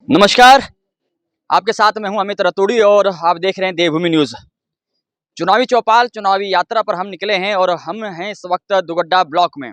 नमस्कार। आपके साथ मैं हूं अमित रतूड़ी और आप देख रहे हैं देवभूमि न्यूज़। चुनावी चौपाल चुनावी यात्रा पर हम निकले हैं और हम हैं इस वक्त दुगड्डा ब्लॉक में।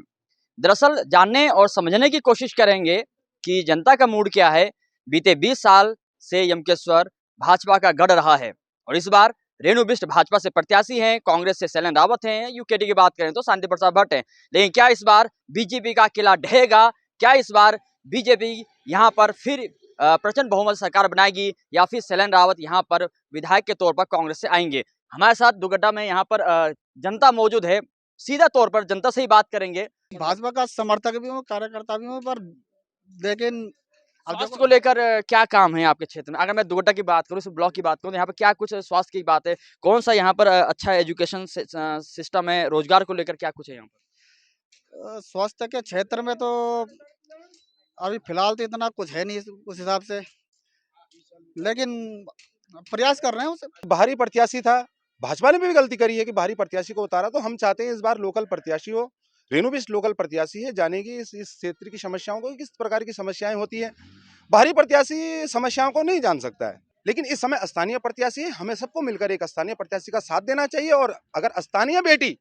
दरअसल जानने और समझने की कोशिश करेंगे कि जनता का मूड क्या है। बीते 20 साल से यमकेश्वर भाजपा का गढ़ रहा है और इस बार रेणु बिष्ट भाजपा से प्रत्याशी हैं। कांग्रेस से शैलेंद्र रावत हैं। यूकेडी की बात करें तो शांति प्रसाद भट्ट हैं। लेकिन क्या इस बार बीजेपी का किला ढहेगा? क्या इस बार बीजेपी यहाँ पर फिर प्रचंड बहुमत सरकार बनाएगी या फिर शैलेंद्र रावत यहाँ पर विधायक के तौर पर कांग्रेस से आएंगे? हमारे साथ दुगड्डा में यहाँ पर जनता मौजूद है। सीधा तौर पर जनता से ही बात करेंगे। भाजपा का समर्थक भी हूँ, कार्यकर्ता भी हूँ, पर लेकिन अब स्वास्थ्य देखो, को लेकर क्या काम है आपके क्षेत्र में? अगर मैं दुगड्डा की बात करूँ, इस ब्लॉक की बात करूँ, तो यहाँ पर क्या कुछ स्वास्थ्य की बात है? कौन सा यहाँ पर अच्छा एजुकेशन सिस्टम है? रोजगार को लेकर क्या कुछ है यहाँ पर? स्वास्थ्य के क्षेत्र में तो अभी फिलहाल तो इतना कुछ है नहीं उस हिसाब से, लेकिन प्रयास कर रहे हैं उसे। बाहरी प्रत्याशी था, भाजपा ने भी गलती करी है कि बाहरी प्रत्याशी को उतारा। तो हम चाहते हैं इस बार लोकल प्रत्याशी हो। रेणु बिष्ट लोकल प्रत्याशी है, जानेगी इस क्षेत्र की समस्याओं को, किस प्रकार की समस्याएं होती है। बाहरी प्रत्याशी समस्याओं को नहीं जान सकता है, लेकिन इस समय स्थानीय प्रत्याशी है। हमें सबको मिलकर एक स्थानीय प्रत्याशी का साथ देना चाहिए। और अगर स्थानीय बेटी,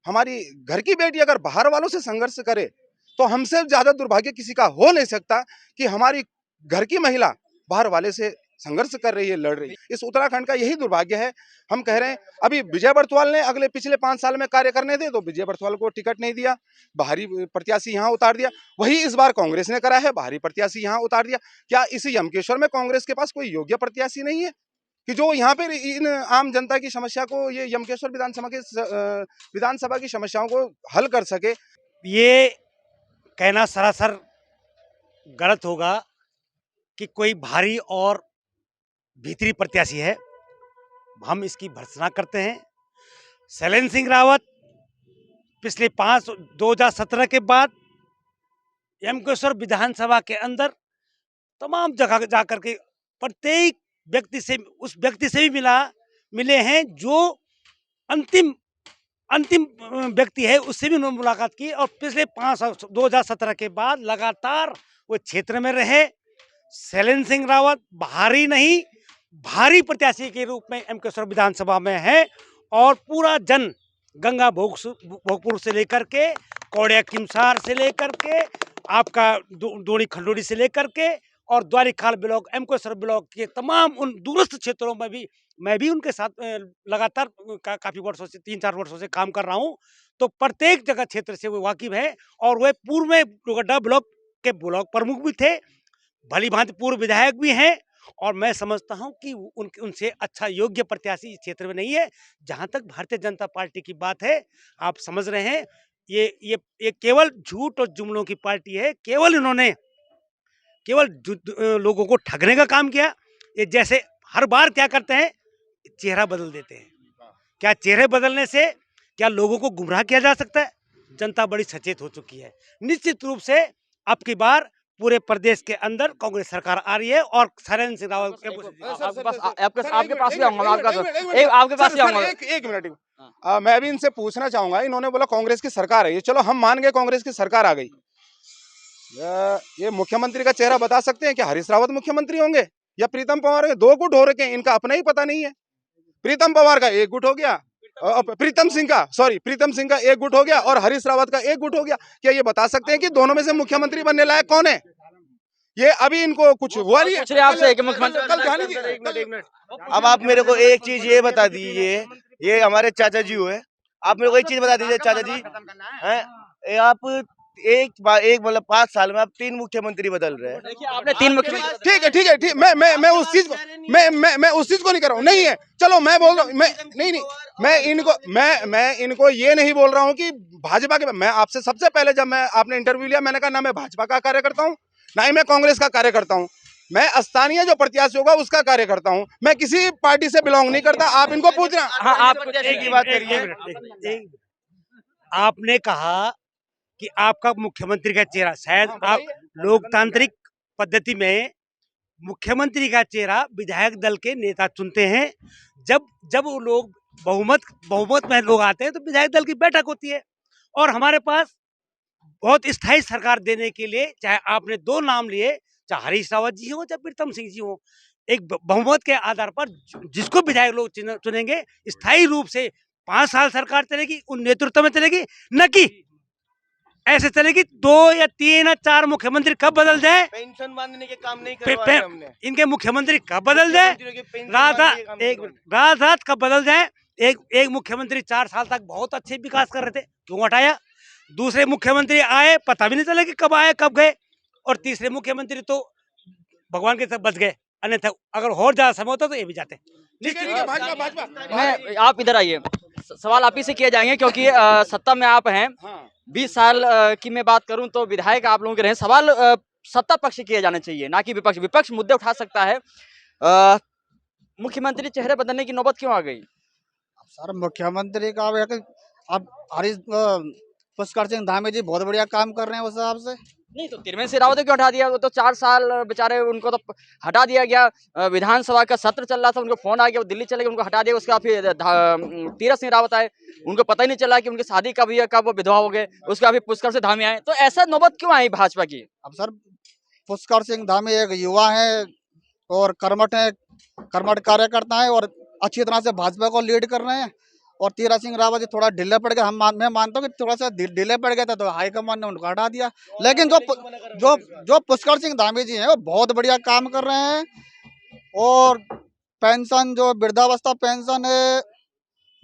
हमारी घर की बेटी अगर बाहर वालों से संघर्ष करे, तो हमसे ज्यादा दुर्भाग्य किसी का हो नहीं सकता कि हमारी घर की महिला बाहर वाले से संघर्ष कर रही है, लड़ रही है। इस उत्तराखंड का यही दुर्भाग्य है। हम कह रहे हैं, अभी विजय बर्तवाल ने पिछले 5 साल में कार्य करने थे, तो विजय बर्तवाल को टिकट नहीं दिया, बाहरी प्रत्याशी यहाँ उतार दिया। वही इस बार कांग्रेस ने करा है, बाहरी प्रत्याशी यहाँ उतार दिया। क्या इस यमकेश्वर में कांग्रेस के पास कोई योग्य प्रत्याशी नहीं है कि जो यहाँ पे इन आम जनता की समस्या को, ये यमकेश्वर विधानसभा की समस्याओं को हल कर सके? ये कहना सरासर गलत होगा कि कोई भारी और भीतरी प्रत्याशी है। हम इसकी भर्त्सना करते हैं। शैलेंद्र सिंह रावत पिछले 2017 के बाद यमकेश्वर विधानसभा के अंदर तमाम जगह जाकर के प्रत्येक व्यक्ति से, उस व्यक्ति से भी मिले हैं जो अंतिम व्यक्ति है, उससे भी उन्होंने मुलाकात की। और पिछले 2017 के बाद लगातार वो क्षेत्र में रहे। शैलेंद्र सिंह रावत बाहरी नहीं, भारी प्रत्याशी के रूप में यमकेश्वर विधानसभा में है। और पूरा जन गंगा भोगपुर से लेकर के, कौड़िया किमसार से लेकर के, आपका दोनी खंडोरी से लेकर के, और द्वारिखाल ब्लॉक, यमकेश्वर ब्लॉक के तमाम उन दूरस्थ क्षेत्रों में भी मैं भी उनके साथ लगातार काफ़ी वर्षों से, 3-4 वर्षों से काम कर रहा हूं। तो प्रत्येक जगह क्षेत्र से वो वाकिफ है। और वे पूर्व में दुगड्डा ब्लॉक के ब्लॉक प्रमुख भी थे, भली भांति पूर्व विधायक भी हैं। और मैं समझता हूं कि उनसे अच्छा योग्य प्रत्याशी इस क्षेत्र में नहीं है। जहां तक भारतीय जनता पार्टी की बात है, आप समझ रहे हैं, ये केवल झूठ और जुमलों की पार्टी है। इन्होंने लोगों को ठगने का काम किया। ये जैसे हर बार क्या करते हैं, चेहरा बदल देते हैं। क्या चेहरे बदलने से क्या लोगों को गुमराह किया जा सकता है? जनता बड़ी सचेत हो चुकी है। निश्चित रूप से अब की बार पूरे प्रदेश के अंदर कांग्रेस सरकार आ रही है। और शैलेंद्र सिंह रावत आपके पास भी आऊंगा। एक मिनट, मैं भी इनसे पूछना चाहूंगा। इन्होंने बोला कांग्रेस की सरकार है, ये चलो हम मान गए, कांग्रेस की सरकार आ गई। ये मुख्यमंत्री का चेहरा बता सकते हैं? क्या हरीश रावत मुख्यमंत्री होंगे या प्रीतम पवार होंगे? 2 गुट हो रखे हैं, इनका अपना ही पता नहीं है। प्रीतम पवार का 1 गुट हो गया, प्रीतम सिंह का 1 गुट हो गया और हरीश रावत का 1 गुट हो गया। क्या ये बता सकते हैं कि दोनों में से मुख्यमंत्री बनने लायक कौन है? ये अभी इनको कुछ हुआ नहीं है। आपसे कि मुख्यमंत्री एक मिनट। अब आप मेरे को एक चीज ये बता दीजिए, ये हमारे चाचा जी हुए, आप मेरे को एक चीज बता दीजिए चाचा जी, हैं आप एक मतलब 5 साल में आप 3 मुख्यमंत्री बदल रहे हैं। देखिए, आपने 3 मुख्यमंत्री। ठीक है। मैं उस चीज को नहीं कर रहा हूँ। नहीं है, चलो मैं बोल रहा हूँ, मैं इनको ये नहीं बोल रहा हूँ कि भाजपा के। मैं आपसे सबसे पहले जब आपने इंटरव्यू लिया, मैंने कहा ना मैं भाजपा का कार्यकर्ता हूँ, ना ही मैं कांग्रेस का कार्यकर्ता हूँ। मैं स्थानीय जो प्रत्याशी होगा उसका कार्यकर्ता हूँ। मैं किसी पार्टी से बिलोंग नहीं करता। आप इनको पूछ रहे हैं। हाँ, आप एक ही बात करिए। आपने कहा कि आपका मुख्यमंत्री का चेहरा, शायद आप लोकतांत्रिक पद्धति में मुख्यमंत्री का चेहरा विधायक दल के नेता चुनते हैं। जब वो लोग बहुमत में लोग आते हैं तो विधायक दल की बैठक होती है। और हमारे पास बहुत स्थायी सरकार देने के लिए, चाहे आपने 2 नाम लिए, चाहे हरीश रावत जी हो चाहे प्रीतम सिंह जी हो, एक बहुमत के आधार पर जिसको विधायक लोग चुनेंगे, स्थायी रूप से 5 साल सरकार चलेगी, उन नेतृत्व में चलेगी, न कि ऐसे चलेगी 2 या 3 या 4 मुख्यमंत्री कब बदल जाए, पेंशन बांधने के काम नहीं करवाए हमने। इनके मुख्यमंत्री कब बदल जाए, रात रात कब बदल जाए। एक मुख्यमंत्री 4 साल तक बहुत अच्छे विकास कर रहे थे, क्यों हटाया। दूसरे मुख्यमंत्री आए, पता भी नहीं चला कि कब आए कब गए, और तीसरे मुख्यमंत्री तो भगवान के सब बच गए, अन्यथा अगर और ज्यादा समय होता तो ये भी जाते। मैं आप इधर आइए, सवाल आप ही से किए जाएंगे क्योंकि सत्ता में आप हैं। 20 साल की मैं बात करूं तो विधायक आप लोगों के रहे। सवाल सत्ता पक्ष से किए जाने चाहिए, ना कि विपक्ष। विपक्ष मुद्दे उठा सकता है, मुख्यमंत्री चेहरे बदलने की नौबत क्यों आ गई? सर मुख्यमंत्री का अब हरीश पुष्कर सिंह धामी जी बहुत बढ़िया काम कर रहे हैं उस हिसाब से। नहीं तो त्रिवेंद्र सिंह रावत को क्यों हटा दिया? वो तो 4 साल बेचारे, उनको तो हटा दिया गया। विधानसभा का सत्र चल रहा था, उनको फोन आ गया, वो दिल्ली चले गए, उनको हटा दिया। उसके बाद फिर तीरथ सिंह रावत आए, उनको पता ही नहीं चला कि उनकी शादी कब हुई है, कब वो विधवा हो गए। उसके बाद फिर पुष्कर सिंह धामी आए। तो ऐसा नौबत क्यों आई भाजपा की? अब सर पुष्कर सिंह धामी एक युवा है और कर्मठ कार्यकर्ता है और अच्छी तरह से भाजपा को लीड कर रहे हैं। और तीरथ सिंह रावत जी थोड़ा ढीले पड़ गए, मैं मानता हूँ कि थोड़ा सा ढीले पड़ गया था, तो हाईकमान ने उनको हटा दिया। लेकिन जो पुष्कर सिंह धामी जी हैं वो बहुत बढ़िया काम कर रहे हैं। और पेंशन, जो वृद्धावस्था पेंशन है,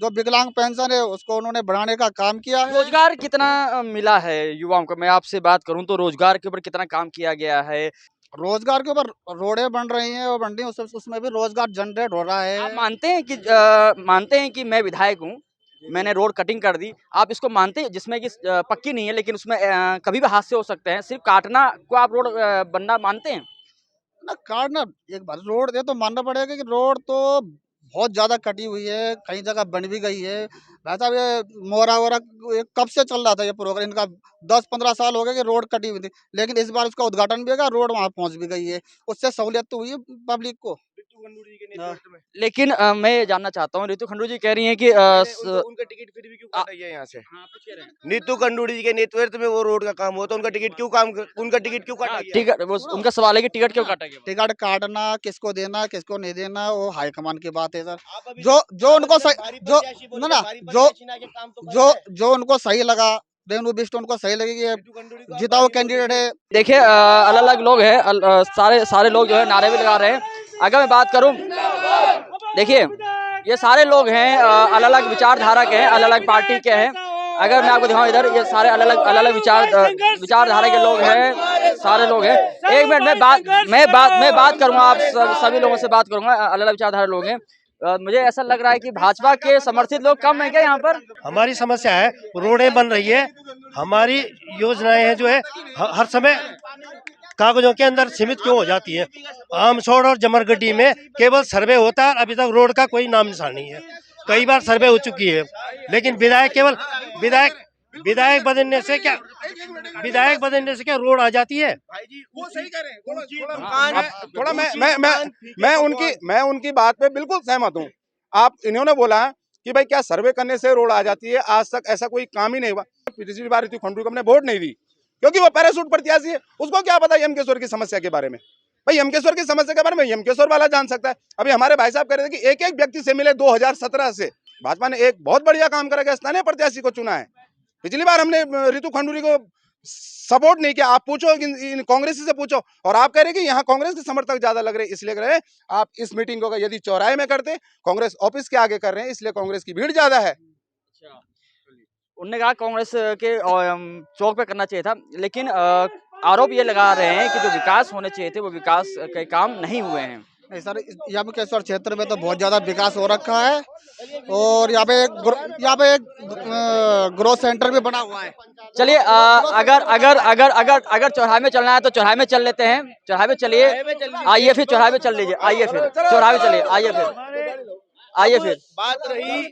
जो विकलांग पेंशन है, उसको उन्होंने बढ़ाने का काम किया है। रोजगार कितना मिला है युवाओं को? मैं आपसे बात करूं तो रोजगार के ऊपर कितना काम किया गया है? रोजगार के ऊपर रोडें बन रही हैं और बन रही हैं, उसमें भी रोजगार जनरेट हो रहा है। आप मानते हैं कि मैं विधायक हूं, मैंने रोड कटिंग कर दी, आप इसको मानते हैं? जिसमें कि पक्की नहीं है लेकिन उसमें कभी भी हादसे हो सकते हैं, सिर्फ काटना को आप रोड बनना मानते हैं? ना काटना, एक बार रोड ये तो मानना पड़ेगा कि रोड तो बहुत ज्यादा कटी हुई है, कई जगह बन भी गई है। भाई साहब ये मोरा वोरा ये कब से चल रहा था ये प्रोग्राम, इनका 10-15 साल हो गए कि रोड कटी हुई थी, लेकिन इस बार उसका उद्घाटन भी होगा, रोड वहां पहुंच भी गई है, उससे सहूलियत तो हुई है पब्लिक को। लेकिन मैं ये जानना चाहता हूँ, ऋतु खंडू जी कह रही हैं कि उनका टिकट फिर भी क्यों काटा गया यहाँ से? नीतू खंडूड़ी जी के नेतृत्व में वो रोड का काम हुआ, तो उनका टिकट क्यों काटा गया? टिकट, वो उनका सवाल है कि टिकट क्यों काटा गया? टिकट काटना, किसको देना किसको नहीं देना, वो हाईकमान की बात है सर। जो उनको सही, जो उनको सही लगा, रेणु बिष्ट उनको सही लगेगी, जिताओ कैंडिडेट है। देखिए अलग अलग लोग हैं, सारे लोग जो है नारे भी लगा रहे हैं। अगर मैं बात करूं, देखिए ये सारे लोग हैं अलग अलग विचारधारा के हैं, अलग अलग पार्टी के हैं। अगर मैं आपको दिखाऊं इधर, ये सारे अलग अलग विचारधारा के लोग हैं, सारे लोग हैं। एक मिनट मैं बात करूंगा, आप सभी लोगों से बात करूंगा, अलग अलग विचारधारा लोग हैं। मुझे ऐसा लग रहा है कि भाजपा के समर्थित लोग कम है क्या यहाँ पर? हमारी समस्या है रोडें बन रही है, हमारी योजनाएं हैं जो है हर समय कागजों के अंदर सीमित क्यों हो जाती है। आमसोड़ और जमरगड्डी में केवल सर्वे होता है, अभी तक रोड का कोई नाम निशान नहीं है। कई बार सर्वे हो चुकी है, लेकिन विधायक बदलने से क्या रोड आ जाती है? वो सही कह रहे हैं। थोड़ा मैं उनकी बात पे बिल्कुल सहमत हूँ। आप इन्होंने बोला कि भाई क्या सर्वे करने से रोड आ जाती है, आज तक ऐसा कोई काम ही नहीं हुआ। पिछली बार ऋतु खंडू को हमने वोट नहीं दी क्योंकि वो पैराशूट प्रत्याशी है, उसको क्या पता यमकेश्वर की समस्या के बारे में। भाई यमकेश्वर की समस्या के बारे में यमकेश्वर वाला जान सकता है। अभी हमारे भाई साहब कह रहे थे कि एक व्यक्ति से मिले 2017 से। भाजपा ने एक बहुत बढ़िया काम करा, स्थानीय प्रत्याशी को चुना है। पिछली बार हमने ऋतु खंडूरी को सपोर्ट नहीं किया। आप पूछो, कांग्रेस से पूछो, और आप कह रहे कि यहाँ कांग्रेस के समर्थक ज्यादा लग रहे, इसलिए कर रहे हैं। आप इस मीटिंग को यदि चौराहे में करते, कांग्रेस ऑफिस के आगे कर रहे हैं, इसलिए कांग्रेस की भीड़ ज्यादा है। उन्होंने कहा कांग्रेस के चौक पे करना चाहिए था, लेकिन आरोप ये लगा रहे हैं कि जो विकास होने चाहिए थे वो विकास के काम नहीं हुए हैं। नहीं सर, यमकेश्वर क्षेत्र में तो बहुत ज्यादा विकास हो रखा है और यहाँ पे एक ग्रोथ सेंटर भी बना हुआ है। चलिए अगर चौराहे में चलना है तो चौराहे में चल लेते हैं। चौराहे में चलिए, आइए फिर चौराहे में चल लीजिए, आइए फिर चौराहे में चलिए, आइए फिर बात रही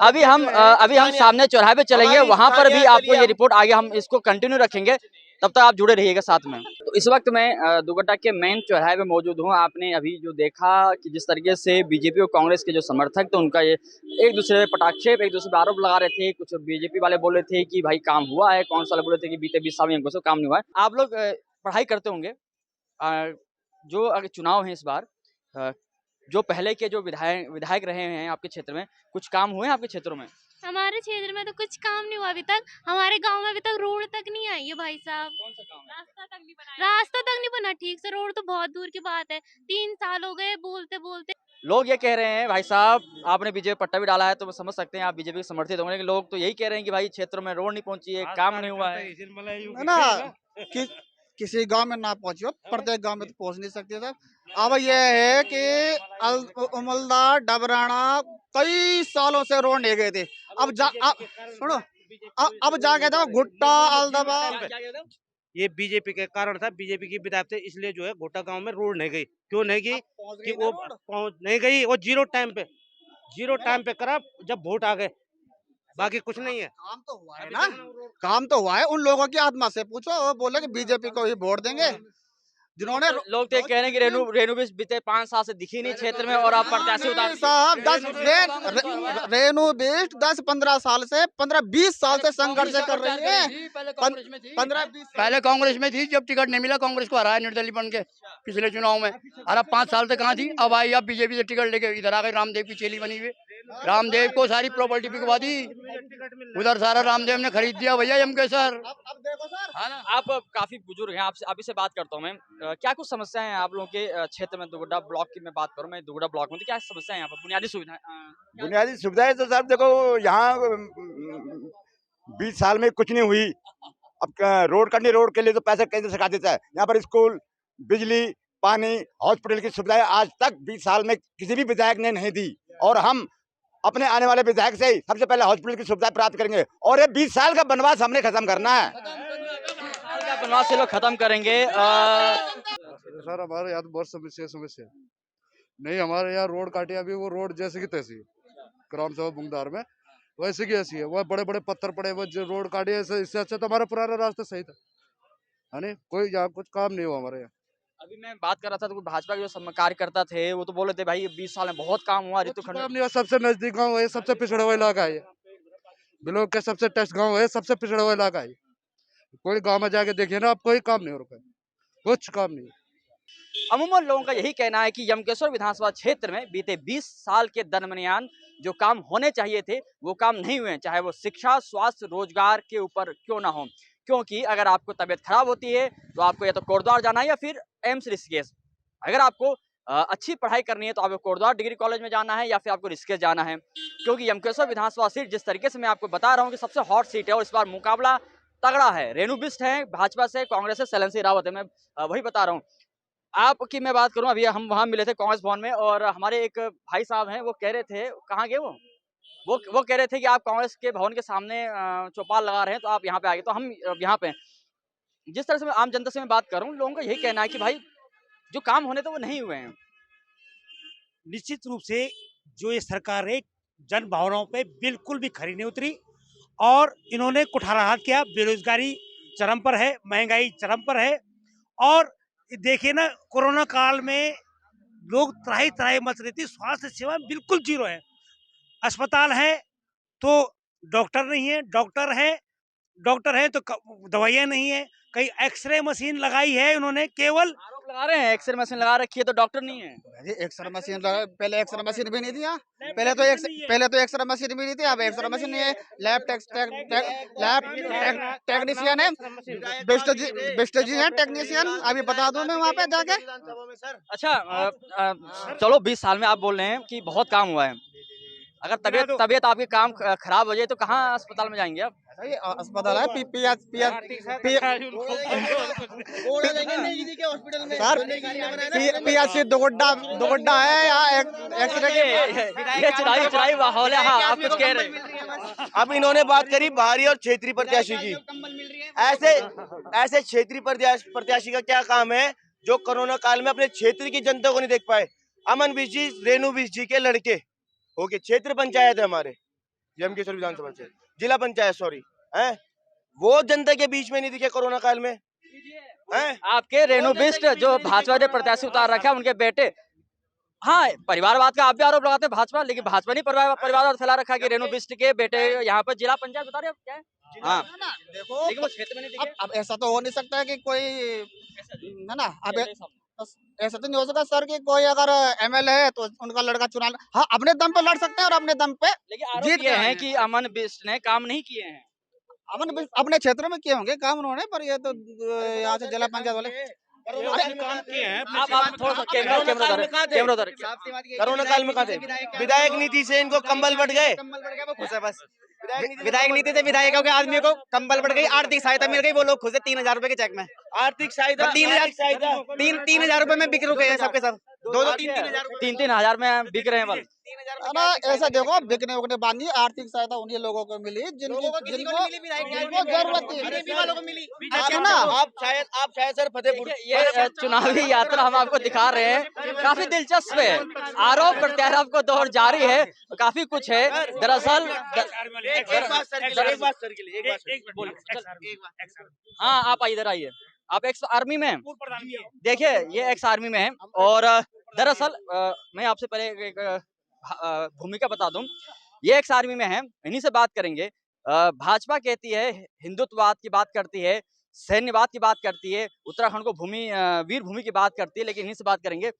अभी हम सामने चौराहे पे चलेंगे, वहां पर भी आपको ये रिपोर्ट आगे हम इसको कंटिन्यू रखेंगे, तब तक आप जुड़े रहिएगा साथ में। तो इस वक्त मैं दुगड्डा के मेन चौराहे पे मौजूद हूँ। आपने अभी जो देखा कि जिस तरीके से बीजेपी और कांग्रेस के जो समर्थक थे उनका ये एक दूसरे पे पटाक्षेप, एक दूसरे पे आरोप लगा रहे थे। कुछ बीजेपी वाले बोल रहे थे कि भाई काम हुआ है, कांग्रेस वाले बोल रहे थे कि बीते 20 साल में हमको काम नहीं हुआ है। आप लोग पढ़ाई करते होंगे, जो अगर चुनाव है इस बार, अ, जो पहले के जो विधायक रहे हैं आपके क्षेत्र में, कुछ काम हुए हैं आपके क्षेत्रों में? हमारे क्षेत्र में तो कुछ काम नहीं हुआ अभी तक। हमारे गांव में अभी तक रोड तक नहीं आई है भाई साहब। कौन सा काम है? रास्ता तक नहीं बना ठीक से। रोड तो बहुत दूर की बात है। 3 साल हो गए बोलते बोलते। लोग ये कह रहे हैं भाई साहब, आपने बीजेपी पट्टा भी डाला है तो वो समझ सकते हैं आप बीजेपी के समर्थित होंगे, लेकिन लोग तो यही कह रहे हैं कि भाई क्षेत्रों में रोड नहीं पहुंची है, काम नहीं हुआ है। है ना कि किसी गांव में ना पहुंची हो, प्रत्येक गांव में तो पहुंच नहीं सकती सर। अब ये है कि उमलदा डबराना कई सालों से रोड नहीं गए थे। अब सुनो, अब जाके तो गुट्टा अलदबा क्या कहते हैं? ये बीजेपी के कारण था, बीजेपी की विधायक थे, इसलिए जो है घोटा गांव में रोड नहीं गई। क्यों नहीं गई? कि वो पहुंच नहीं गई, वो जीरो टाइम पे करा जब वोट आ गए, बाकी कुछ नहीं है। काम तो हुआ है ना, काम तो हुआ है। उन लोगों की आत्मा से पूछो, वो बोले कि बीजेपी को ही वोट देंगे जिन्होंने लोग तो ये कह रहे हैं कि रेणु बिष्ट बीते 5 साल से दिखी नहीं क्षेत्र में और आप प्रत्याशी उतार साहब रेणु बिष्ट 10-15 साल से 15-20 साल से संघर्ष कर रही है। 15-20 पहले कांग्रेस में थी, जब टिकट नहीं मिला कांग्रेस को हराया निर्दलीय बन के पिछले चुनाव में। और अब 5 साल से कहाँ थी, अब आई, अब बीजेपी से टिकट लेके इधर आ गई। रामदेव की चेली बनी हुई, रामदेव को सारी प्रॉपर्टी बिकवा दी, उधर सारा रामदेव ने खरीद दिया भैया एम के सर। अब देखो सर, आप काफी बुजुर्ग हैं, आपसे अभी से बात करता हूँ मैं। क्या कुछ समस्याएं हैं आप लोगों के क्षेत्र में? दुगुड्डा ब्लॉक की मैं बात करूँ, मैं दुगुड्डा ब्लॉक में, तो क्या समस्याएं हैं यहाँ पर? बुनियादी सुविधाएं बुनियादी सुविधाएं तो साहब देखो यहाँ 20 साल में कुछ नहीं हुई। अब रोड के लिए तो पैसा केंद्र सरकार देता है। यहाँ पर स्कूल, बिजली, पानी, हॉस्पिटल की सुविधाएं आज तक 20 साल में किसी भी विधायक ने नहीं दी, और हम अपने आने वाले विधायक से ही सबसे पहले हॉस्पिटल की सुविधाएं प्राप्त करेंगे। और ये 20 साल का बनवास हमने खत्म करना है। बनवास से लोग खत्म करेंगे। सर हमारे यहाँ तो बहुत समस्या नहीं, हमारे यहाँ रोड काटी अभी, वो रोड जैसे की तैसी ग्राम सभा बुंगदार में वैसे की ऐसी है। वो बड़े बड़े पत्थर पड़े, वो जो रोड काटी है, इससे अच्छा तो हमारा पुराना रास्ता सही था, है नहीं? कोई यहाँ कुछ काम नहीं हुआ हमारे यहाँ। अभी मैं बात कर रहा था तो भाजपा के जो कार्यकर्ता थे वो तो बोल रहे थे भाई 20 साल में बहुत काम हुआ। ऋतु काम नहीं हुआ, सबसे नजदीक गाँव है, सबसे पिछड़ा हुआ इलाका है, ब्लॉक के सबसे टेस्ट गाँव है, सबसे पिछड़ा हुआ इलाका है। कोई गाँव में जाके देखिए ना, आप कोई काम नहीं हो रहा, कुछ काम नहीं। अमूमन लोगों का यही कहना है कि यमकेश्वर विधानसभा क्षेत्र में बीते 20 साल के दरमियान जो काम होने चाहिए थे वो काम नहीं हुए, चाहे वो शिक्षा, स्वास्थ्य, रोजगार के ऊपर क्यों ना हो। क्योंकि अगर आपको तबीयत खराब होती है तो आपको या तो कोटद्वार जाना है या फिर एम्स ऋषिकेश। अगर आपको अच्छी पढ़ाई करनी है तो आपको कोटद्वार डिग्री कॉलेज में जाना है या फिर आपको ऋषिकेश जाना है। क्योंकि यमकेश्वर विधानसभा सीट जिस तरीके से मैं आपको बता रहा हूँ कि सबसे हॉट सीट है और इस बार मुकाबला तगड़ा है। रेणु बिष्ट है भाजपा से, कांग्रेस से शैलेंद्र सिंह रावत है। मैं वही बता रहा हूँ। आपकी मैं बात करूं, अभी हम वहां मिले थे कांग्रेस भवन में और हमारे एक भाई साहब हैं, वो कह रहे थे, कहाँ गए वो कह रहे थे कि आप कांग्रेस के भवन के सामने चौपाल लगा रहे हैं तो आप यहाँ पे आ गए। तो हम यहाँ पे जिस तरह से मैं आम जनता से मैं बात कर रहा हूँ, लोगों का यही कहना है कि भाई जो काम होने तो वो नहीं हुए हैं। निश्चित रूप से जो ये सरकार है जन भावनाओं पे बिल्कुल भी खरी नहीं उतरी और इन्होंने कुठाराघात किया। बेरोजगारी चरम पर है, महंगाई चरम पर है। और देखिए ना, कोरोना काल में लोग त्राही त्राही मच रही थी, स्वास्थ्य सेवा बिल्कुल जीरो है। अस्पताल है तो डॉक्टर नहीं है, डॉक्टर है तो दवाइयाँ नहीं है। कई एक्सरे मशीन लगाई है उन्होंने, केवल आरोप लगा रहे हैं एक्सरे मशीन लगा रखी है तो डॉक्टर नहीं है। एक्सरे मशीन पहले एक्सरे मशीन भी नहीं थी यहाँ, पहले तो एक्सरे मशीन भी नहीं थी, अब एक्सरे मशीन नहीं है। लैब टेक्नीशियन है, बिष्ट जी है टेक्नीशियन, अभी बता दूं मैं वहाँ पे जाके। अच्छा चलो 20 साल में आप बोल रहे हैं कि बहुत काम हुआ है। अगर तबीयत आपकी काम खराब हो जाए तो कहाँ अस्पताल में जाएंगे आप? अस्पताल है PHC दुगुड्डा है यहाँ एक्सरे ये चुनावी माहौल है। हाँ, आप कुछ कह रहे हैं। अब इन्होंने बात करी बाहरी और क्षेत्रीय प्रत्याशी की। ऐसे क्षेत्रीय प्रत्याशी का क्या काम है जो कोरोना काल में अपने क्षेत्र की जनता को नहीं देख पाए? अमन बिष्ट जी, रेणु बिष्ट जी के लड़के ओके, क्षेत्र पंचायत है हमारे यमकेश्वर विधानसभा से, जिला पंचायत सॉरी है, वो जनता के बीच में नहीं दिखे कोरोना काल में हैं? आपके रेणु बिष्ट जो भाजपा ने प्रत्याशी उतार रखा है, उनके बेटे हाँ, परिवारवाद का आप भी आरोप लगाते हैं भाजपा, लेकिन भाजपा ने परिवारवाद फैला रखा है कि रेणु बिष्ट के बेटे यहाँ पर जिला पंचायत बता रहे हैं आप क्या है? हाँ, है ना देखो लेकिन वो क्षेत्र में नहीं दिखे। अब ऐसा तो हो नहीं सकता है कि कोई है ना अब ऐसा तो नहीं हो सकता सर कि कोई अगर एमएलए है तो उनका लड़का चुनाव हाँ अपने दम पे लड़ सकते हैं और अपने दम पे लेकिन आरोप जीत ये के है आए कि अमन बिष्ट ने काम नहीं किए हैं। अपने क्षेत्र में किए होंगे काम उन्होंने पर ये तो यहाँ से जिला पंचायत वाले काम किए हैं आप थोड़ा सा कैमरा उधर कोरोना काल में कहा थे विधायक नीति से इनको कंबल बढ़ गए खुश है बस विधायक नीति से विधायकों के आदमी को कंबल बढ़ गई, आर्थिक सहायता मिल गई, वो लोग खुश है 3,000 रुपए के चेक में। आर्थिक सहायता 3,000 रुपए में बिक रुके हैं सबके सब, 2-3,000 तीन हजार में बिक रहे हैं बल। है ना ऐसा देखो बिकने उकने बाद नहीं आर्थिक सहायता उन्हीं लोगों को मिली जिनको जरूरत थी वालों को मिली। है ना आप शायद सर फतेहपुर ये चुनावी यात्रा हम आपको दिखा रहे हैं, काफी दिलचस्प है, आरोप प्रत्यारोप को दौर जारी है, काफी कुछ है। दरअसल एक बात सर के लिए हाँ आप इधर आइए, आप एक्स आर्मी में हैं? देखिए ये एक्स आर्मी में है और दरअसल मैं आपसे पहले एक भूमिका बता दूं, ये एक्स आर्मी में है, इन्हीं से बात करेंगे। भाजपा कहती है हिंदुत्ववाद की बात करती है, सैन्यवाद की बात करती है, उत्तराखंड को वीर भूमि की बात करती है, लेकिन इन्हीं से बात करेंगे।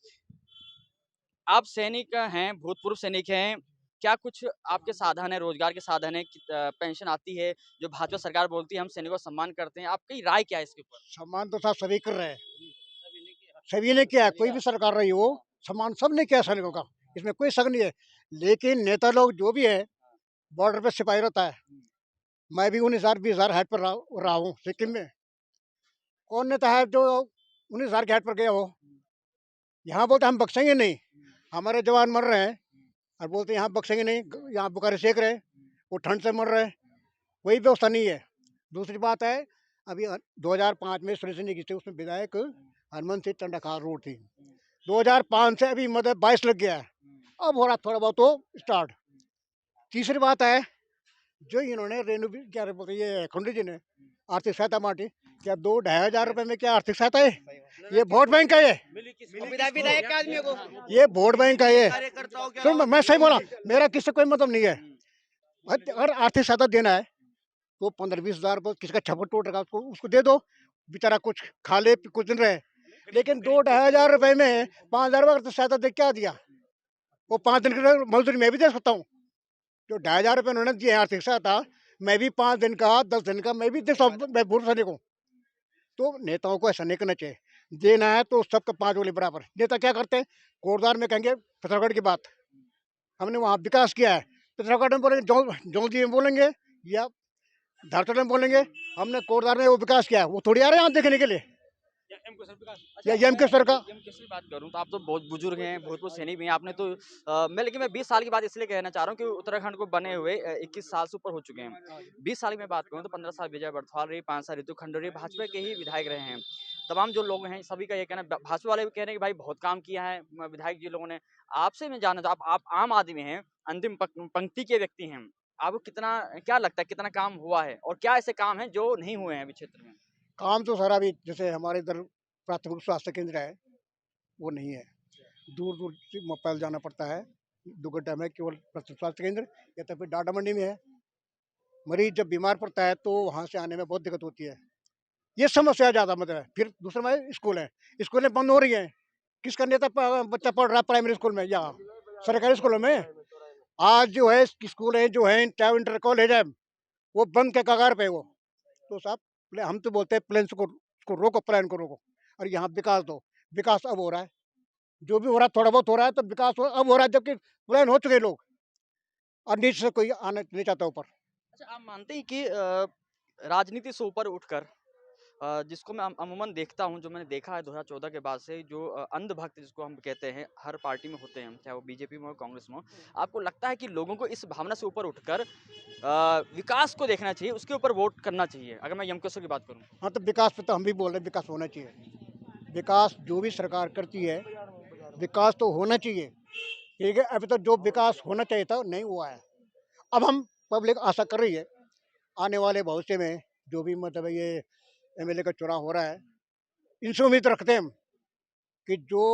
आप सैनिक हैं, भूतपूर्व सैनिक हैं, क्या कुछ आपके साधन है, रोजगार के साधन है, पेंशन आती है जो भाजपा सरकार बोलती है हम सैनिकों का सम्मान करते हैं, आपकी राय क्या है इसके ऊपर? सम्मान तो साहब सभी कर रहे हैं, सभी ने किया, कोई भी सरकार रही हो सम्मान सब ने किया सैनिकों का, इसमें कोई शक नहीं है। लेकिन नेता लोग जो भी है बॉर्डर पे सिपाही रहता है, मैं भी 19,000-20,000 हाइट पर रहा हूँ सिक्किम में, कौन नेता है जो 19,000 की हाइट पर गया हो? यहाँ बोलते हम बख्शेंगे नहीं, हमारे जवान मर रहे हैं और बोलते यहाँ बख्शेंगे नहीं, यहाँ बुखारे सेक रहे, वो ठंड से मर रहे, कोई व्यवस्था नहीं है। दूसरी बात है अभी 2005 में सुरेश की थी, उसमें विधायक हनुमंत सिंह टंडा रोड थी, 2005 से अभी मतलब 22 लग गया है, अब हो रहा थोड़ा बहुत तो स्टार्ट। तीसरी बात है जो इन्होंने रेणु क्या बोलते ये खंडू जी ने आर्थिक सहायता बांटी, क्या 2-2.5 हजार रुपए में क्या आर्थिक सहायता है? ये वोट बैंक है, विधायक के आदमियों को ये वोट बैंक है। ये सुन मैं सही बोला, मेरा किससे कोई मतलब नहीं है। अगर आर्थिक सहायता देना है तो 15-20 हजार रुपये किसी का छप्पर टूट रहा उसको दे दो, बेचारा कुछ खा ले कुछ दिन रहे। लेकिन 2-2.5 हजार रुपए में 5,000 रुपये आर्थिक सहायता दे क्या दिया? वो 5 दिन की मजदूरी मैं भी दे सकता हूँ, जो 2.5 हजार रुपये उन्होंने दिए आर्थिक सहायता, मैं भी 5 दिन का 10 दिन का मैं भी दे सकता हूँ, मैं पूर्व सैनिक हूँ। तो नेताओं को ऐसा नहीं करना चाहिए, देना है तो सबका 5 वाले बराबर। नेता क्या करते हैं, कोटद्वार में कहेंगे पिथौरागढ़ की बात, हमने वहाँ विकास किया है, पिथौरागढ़ में बोलेंगे, जौलजी में बोलेंगे या धारचूला में बोलेंगे हमने कोटद्वार में वो विकास किया है, वो थोड़ी आ रहे हैं यहाँ देखने के लिए। या एम के सर का बात करूं तो आप तो बहुत बुजुर्ग हैं, भूतपूर्व सैनिक भी हैं, आपने तो मैं 20 साल की बात इसलिए कहना चाह रहा हूं कि उत्तराखंड को बने हुए 21 साल से ऊपर हो चुके हैं। 20 साल की मैं बात करूं तो 15 साल विजय बड़थवाल रही, 5 साल ऋतु खंडूरी भाजपा के ही विधायक रहे हैं। तमाम जो लोग हैं सभी का ये कहना, भाजपा वाले भी कह रहे हैं कि भाई बहुत काम किया है विधायक जी लोगों ने। आपसे मैं जानना चाहता हूं, आप आम आदमी हैं, अंतिम पंक्ति के व्यक्ति हैं, आपको कितना क्या लगता है कितना काम हुआ है और क्या ऐसे काम है जो नहीं हुए हैं अभी क्षेत्र में? काम तो सारा भी जैसे हमारे इधर प्राथमिक स्वास्थ्य केंद्र है वो नहीं है, दूर दूर पैदल जाना पड़ता है। दुगड्डा में केवल प्राथमिक स्वास्थ्य केंद्र या तो फिर डाडा मंडी में है। मरीज जब बीमार पड़ता है तो वहाँ से आने में बहुत दिक्कत होती है, ये समस्या ज़्यादा मतलब है। फिर दूसरा में स्कूलें बंद हो रही हैं, किसका नेता बच्चा पढ़ रहा है प्राइमरी स्कूल में या सरकारी स्कूलों में? आज जो है स्कूल है जो है चाहे इंटर कॉलेज है वो बंद के कगार पे वो। तो साहब हम तो बोलते हैं प्लान को रोको, प्लान को रोको और यहाँ विकास दो। विकास अब हो रहा है, जो भी हो रहा है थोड़ा बहुत हो रहा है, तो विकास अब हो रहा है, जबकि प्लान हो चुके लोग और नीचे से कोई आना नहीं चाहता ऊपर। अच्छा, आप मानते हैं कि राजनीति से ऊपर उठकर जिसको मैं अमूमन देखता हूं, जो मैंने देखा है 2014 के बाद से, जो अंधभक्त जिसको हम कहते हैं हर पार्टी में होते हैं, चाहे वो बीजेपी में हो कांग्रेस में हो, आपको लगता है कि लोगों को इस भावना से ऊपर उठकर विकास को देखना चाहिए, उसके ऊपर वोट करना चाहिए? अगर मैं यमकेश्वर की बात करूं, हाँ तो विकास पे तो हम भी बोल रहे हैं, विकास होना चाहिए। विकास जो भी सरकार करती है विकास तो होना चाहिए, ठीक है। अभी तो जो विकास होना चाहिए था नहीं हुआ है। अब हम पब्लिक आशा कर रही है आने वाले भविष्य में जो भी मतलब ये एमएलए का चुनाव हो रहा है, इनसे उम्मीद रखते हैं हम कि जो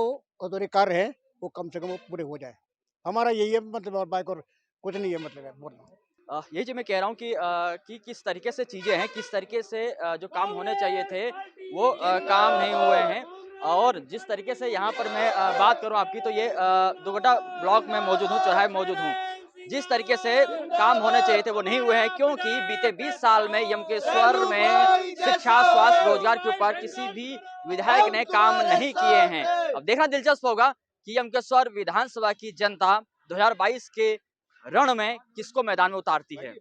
अधूरे कार्य हैं वो कम से कम वो पूरे हो जाए। हमारा यही है मतलब, और बाइक और कुछ नहीं है मतलब है बोलना। यही जो मैं कह रहा हूँ कि किस तरीके से चीज़ें हैं, किस तरीके से जो काम होने चाहिए थे वो काम नहीं हुए हैं। और जिस तरीके से यहाँ पर मैं बात करूँ आपकी, तो ये दुगड्डा ब्लॉक में मौजूद हूँ, चौराहे मौजूद हूँ। जिस तरीके से काम होने चाहिए थे वो नहीं हुए हैं, क्योंकि बीते 20 साल में यमकेश्वर में शिक्षा, स्वास्थ्य, रोजगार के ऊपर किसी भी विधायक ने काम नहीं किए हैं। अब देखना दिलचस्प होगा कि यमकेश्वर विधानसभा की जनता 2022 के रण में किसको मैदान में उतारती है।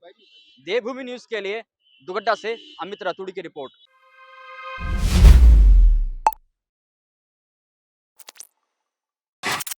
देवभूमि न्यूज के लिए दुगड्डा से अमित रतूड़ी की रिपोर्ट।